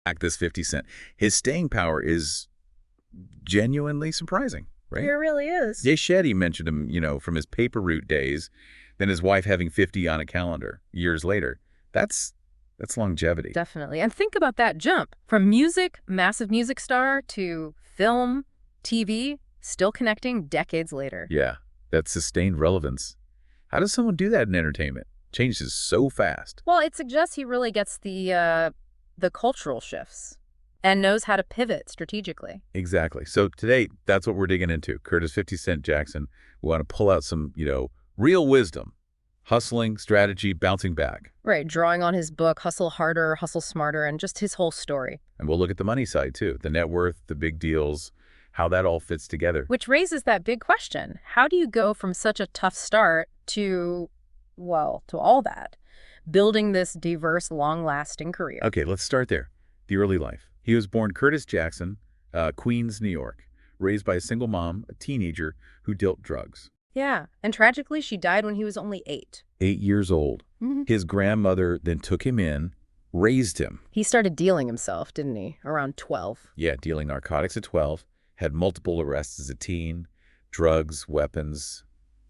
Back this 50 Cent. His staying power is genuinely surprising, It right? really is. Jay Shetty mentioned him, from his paper route days, then his wife having 50 on a calendar years later. That's longevity. Definitely. And think about that jump from music, massive music star, to film, TV, still connecting decades later. Yeah, that sustained relevance. How does someone do that in entertainment? Changes so fast. Well, it suggests he really gets the cultural shifts and knows how to pivot strategically. Exactly. So today, that's what we're digging into. Curtis 50 Cent Jackson. We want to pull out some, real wisdom. Hustling, strategy, bouncing back. Right, drawing on his book, Hustle Harder, Hustle Smarter, and just his whole story. And we'll look at the money side, too. The net worth, the big deals, how that all fits together. Which raises that big question. How do you go from such a tough start to, well, to all that? Building this diverse, long-lasting career. Okay, let's start there. The early life. He was born Curtis Jackson, Queens, New York, raised by a single mom, a teenager who dealt drugs. Yeah, and tragically, she died when he was only 8. 8 years old. Mhm. His grandmother then took him in, raised him. He started dealing himself, didn't he? Around 12. Yeah, dealing narcotics at 12, had multiple arrests as a teen, drugs, weapons.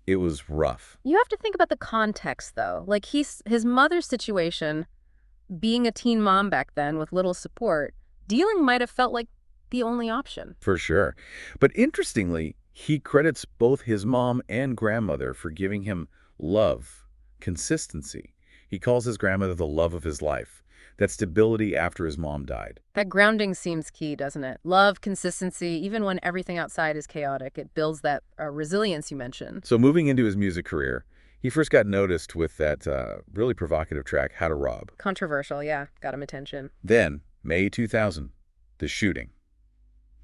It was rough. You have to think about the context, though. Like, his mother's situation, being a teen mom back then with little support, dealing might have felt like the only option. For sure. But interestingly, he credits both his mom and grandmother for giving him love, consistency. He calls his grandmother the love of his life, that stability after his mom died. That grounding seems key, doesn't it? Love, consistency, even when everything outside is chaotic. It builds that resilience you mentioned. So moving into his music career, he first got noticed with that really provocative track, How to Rob. Controversial, yeah. Got him attention. Then, May 2000, the shooting.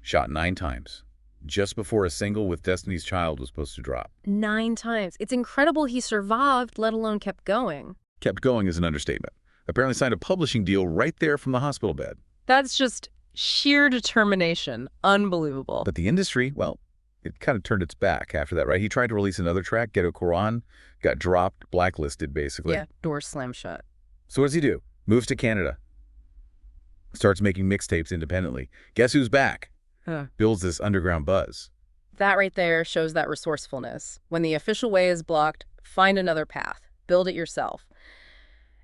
Shot 9 times, just before a single with Destiny's Child was supposed to drop. 9 times. It's incredible he survived, let alone kept going. Kept going is an understatement. Apparently signed a publishing deal right there from the hospital bed. That's just sheer determination. Unbelievable. But the industry, well, it kind of turned its back after that, right? He tried to release another track, Ghetto Quran, got dropped, blacklisted, basically. Yeah, doors slammed shut. So what does he do? Moves to Canada. Starts making mixtapes independently. Guess who's back? Huh. Builds this underground buzz. That right there shows that resourcefulness. When the official way is blocked, find another path. Build it yourself.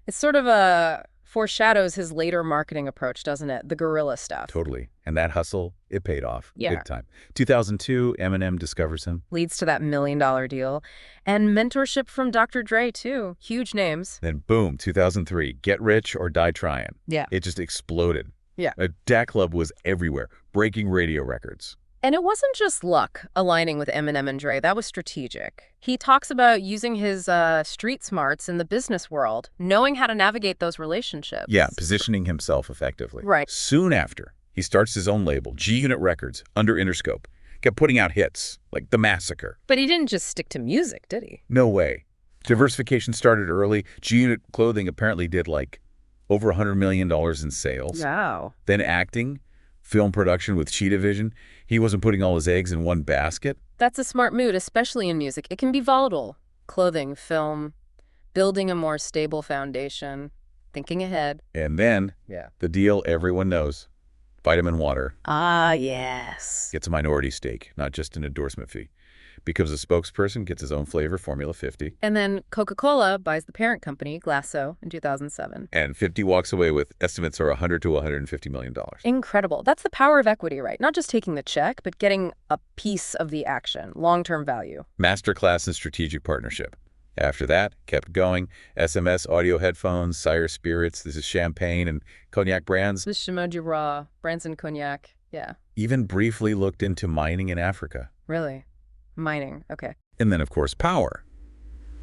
It sort of foreshadows his later marketing approach, doesn't it? The guerrilla stuff. Totally. And that hustle, it paid off. Yeah. Big time. 2002, Eminem discovers him. Leads to that $1 million deal. And mentorship from Dr. Dre, too. Huge names. Then boom, 2003, Get Rich or Die Trying. Yeah. It just exploded. Yeah. A DAC Club was everywhere, breaking radio records. And it wasn't just luck aligning with Eminem and Dre. That was strategic. He talks about using his street smarts in the business world, knowing how to navigate those relationships. Yeah, positioning himself effectively. Right. Soon after, he starts his own label, G-Unit Records, under Interscope. Kept putting out hits, like The Massacre. But he didn't just stick to music, did he? No way. Diversification started early. G-Unit Clothing apparently did like over $100 million in sales. Wow. Then acting, film production with Cheetah Vision. He wasn't putting all his eggs in one basket. That's a smart mood, especially in music. It can be volatile. Clothing, film, building a more stable foundation, thinking ahead. And then, the deal everyone knows. Vitamin Water Ah, yes. gets a minority stake, not just an endorsement fee. Becomes a spokesperson, gets his own flavor, Formula 50. And then Coca-Cola buys the parent company, Glasso, in 2007. And 50 walks away with estimates are $100 to $150 million. Incredible. That's the power of equity, right? Not just taking the check, but getting a piece of the action, long-term value. Masterclass in strategic partnership. After that, kept going. SMS audio headphones, Sire Spirits, this is champagne and cognac brands. This Shimoji Raw, Branson Cognac. Yeah, Even briefly looked into mining in Africa. really. Mining. Okay. And then, of course, Power.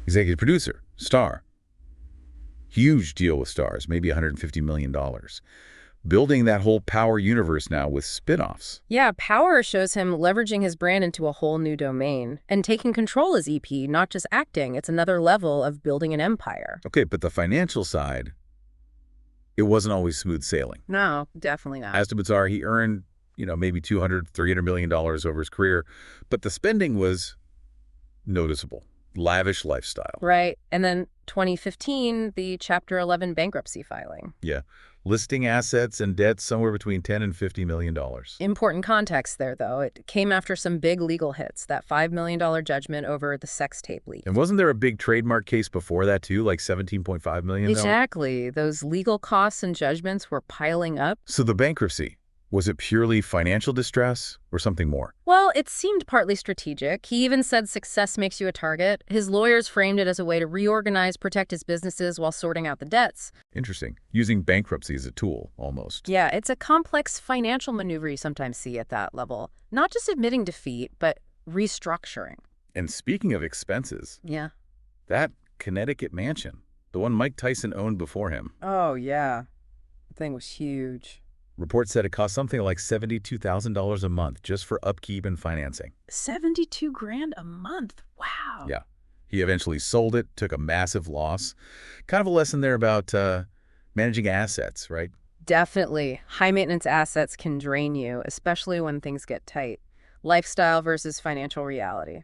Executive producer, Star. Huge deal with Stars, maybe $150 million. Building that whole Power universe now with spin-offs. Yeah, Power shows him leveraging his brand into a whole new domain and taking control as EP, not just acting. It's another level of building an empire. Okay, but the financial side, it wasn't always smooth sailing. No, definitely not. Estimates are he earned, maybe $200, $300 million over his career, but the spending was noticeable. Lavish lifestyle. Right. And then 2015, the Chapter 11 bankruptcy filing. Yeah. listing assets and debts somewhere between $10 and $50 million. Important context there, though. It came after some big legal hits, that $5 million judgment over the sex tape leak. And wasn't there a big trademark case before that, too, like $17.5 million? Exactly. Those legal costs and judgments were piling up. So the bankruptcy, was it purely financial distress or something more? Well, it seemed partly strategic. He even said success makes you a target. His lawyers framed it as a way to reorganize, protect his businesses while sorting out the debts. Interesting. Using bankruptcy as a tool, almost. Yeah, it's a complex financial maneuver you sometimes see at that level. Not just admitting defeat, but restructuring. And speaking of expenses, Yeah. that Connecticut mansion, the one Mike Tyson owned before him, Oh, yeah. The thing was huge. reports said it cost something like $72,000 a month just for upkeep and financing. 72 grand a month. Wow. Yeah. He eventually sold it, took a massive loss. Kind of a lesson there about managing assets, right? Definitely. High maintenance assets can drain you, especially when things get tight. Lifestyle versus financial reality.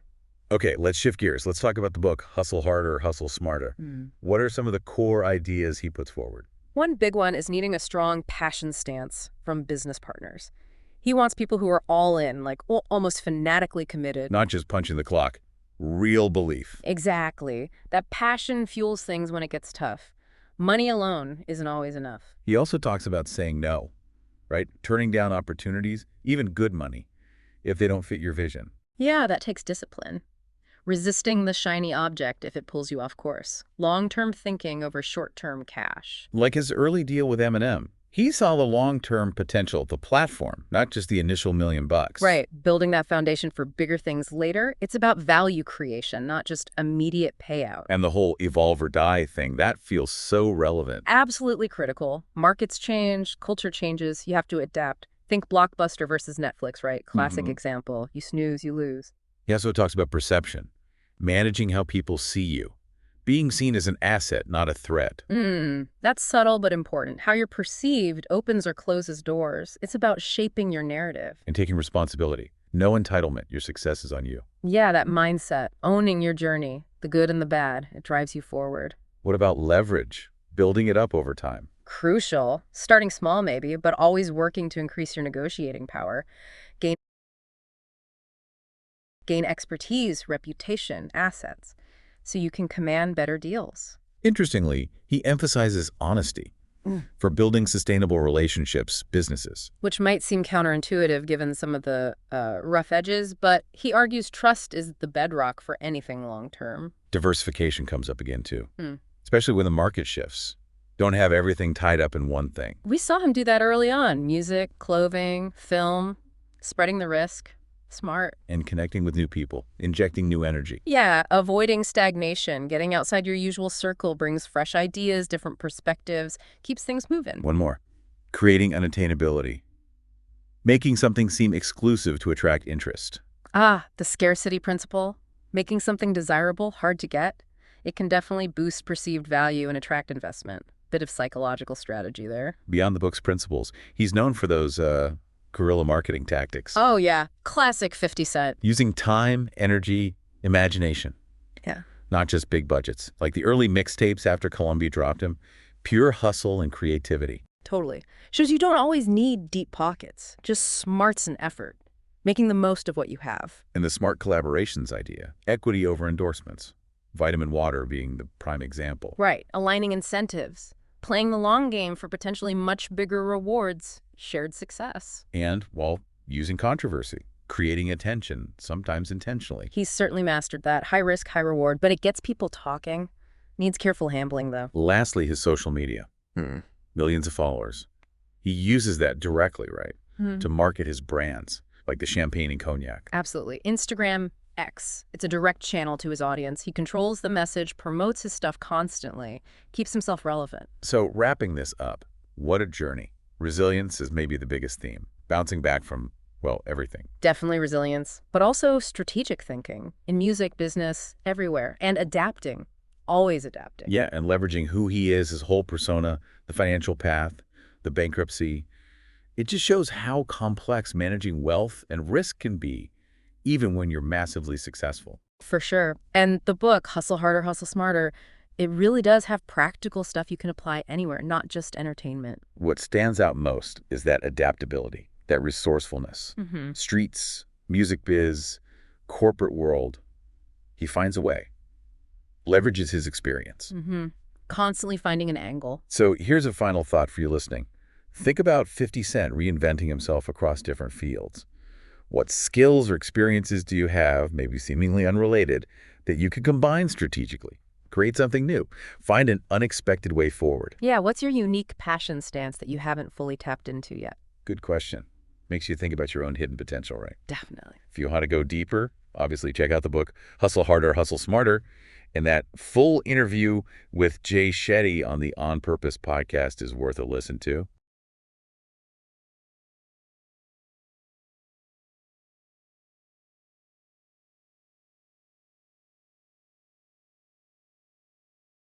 Okay, let's shift gears. Let's talk about the book, Hustle Harder, Hustle Smarter. What are some of the core ideas he puts forward? One big one is needing a strong passion stance from business partners. He wants people who are all in, like almost fanatically committed. Not just punching the clock, real belief. Exactly. That passion fuels things when it gets tough. Money alone isn't always enough. He also talks about saying no, right? Turning down opportunities, even good money, if they don't fit your vision. Yeah, that takes discipline. Resisting the shiny object if it pulls you off course. Long-term thinking over short-term cash. Like his early deal with M&M. He saw the long-term potential of the platform, not just the initial $1 million. Right. Building that foundation for bigger things later. It's about value creation, not just immediate payout. And the whole evolve or die thing, that feels so relevant. Absolutely critical. Markets change, culture changes, you have to adapt. Think Blockbuster versus Netflix, right? Classic example. You snooze, you lose. He also talks about perception, managing how people see you, being seen as an asset, not a threat. That's subtle but important. How you're perceived opens or closes doors. It's about shaping your narrative. And taking responsibility. No entitlement. Your success is on you. Yeah, that mindset, owning your journey, the good and the bad, it drives you forward. What about leverage? Building it up over time. Crucial. Starting small maybe, but always working to increase your negotiating power. Gain expertise, reputation, assets, so you can command better deals. Interestingly, he emphasizes honesty for building sustainable relationships, businesses. Which might seem counterintuitive given some of the rough edges, but he argues trust is the bedrock for anything long-term. Diversification comes up again, too, especially when the market shifts. Don't have everything tied up in one thing. We saw him do that early on. Music, clothing, film, spreading the risk. Smart. And connecting with new people, injecting new energy. Yeah, avoiding stagnation, getting outside your usual circle brings fresh ideas, different perspectives, keeps things moving. One more. Creating unattainability. Making something seem exclusive to attract interest. Ah, the scarcity principle. Making something desirable, hard to get. It can definitely boost perceived value and attract investment. Bit of psychological strategy there. Beyond the book's principles, he's known for those guerrilla marketing tactics. Oh, yeah. Classic 50 Cent. Using time, energy, imagination. Yeah. Not just big budgets. Like the early mixtapes after Columbia dropped him. Pure hustle and creativity. Totally. Shows you don't always need deep pockets. Just smarts and effort. Making the most of what you have. And the smart collaborations idea. Equity over endorsements. Vitamin water being the prime example. Right. Aligning incentives. Playing the long game for potentially much bigger rewards. Shared success. And, well, using controversy, creating attention, sometimes intentionally. He's certainly mastered that. High risk, high reward, but it gets people talking. Needs careful handling, though. Lastly, his social media. Millions of followers. He uses that directly, right, to market his brands, like the champagne and cognac. Absolutely. Instagram, X. It's a direct channel to his audience. He controls the message, promotes his stuff constantly, keeps himself relevant. So, wrapping this up, what a journey. Resilience is maybe the biggest theme, bouncing back from, well, everything. Definitely resilience, but also strategic thinking in music, business, everywhere, and adapting, always adapting. Yeah, and leveraging who he is, his whole persona, the financial path, the bankruptcy. It just shows how complex managing wealth and risk can be, even when you're massively successful. For sure. And the book, Hustle Harder, Hustle Smarter, It really does have practical stuff you can apply anywhere, not just entertainment. What stands out most is that adaptability, that resourcefulness. Mm-hmm. Streets, music biz, corporate world, he finds a way, leverages his experience. Mm-hmm. Constantly finding an angle. So here's a final thought for you listening. Think about 50 Cent reinventing himself across different fields. What skills or experiences do you have, maybe seemingly unrelated, that you can combine strategically? Create something new. Find an unexpected way forward. Yeah, what's your unique passion stance that you haven't fully tapped into yet? Good question. Makes you think about your own hidden potential, right? Definitely. If you want to go deeper, obviously check out the book Hustle Harder, Hustle Smarter. And that full interview with Jay Shetty on the On Purpose podcast is worth a listen to.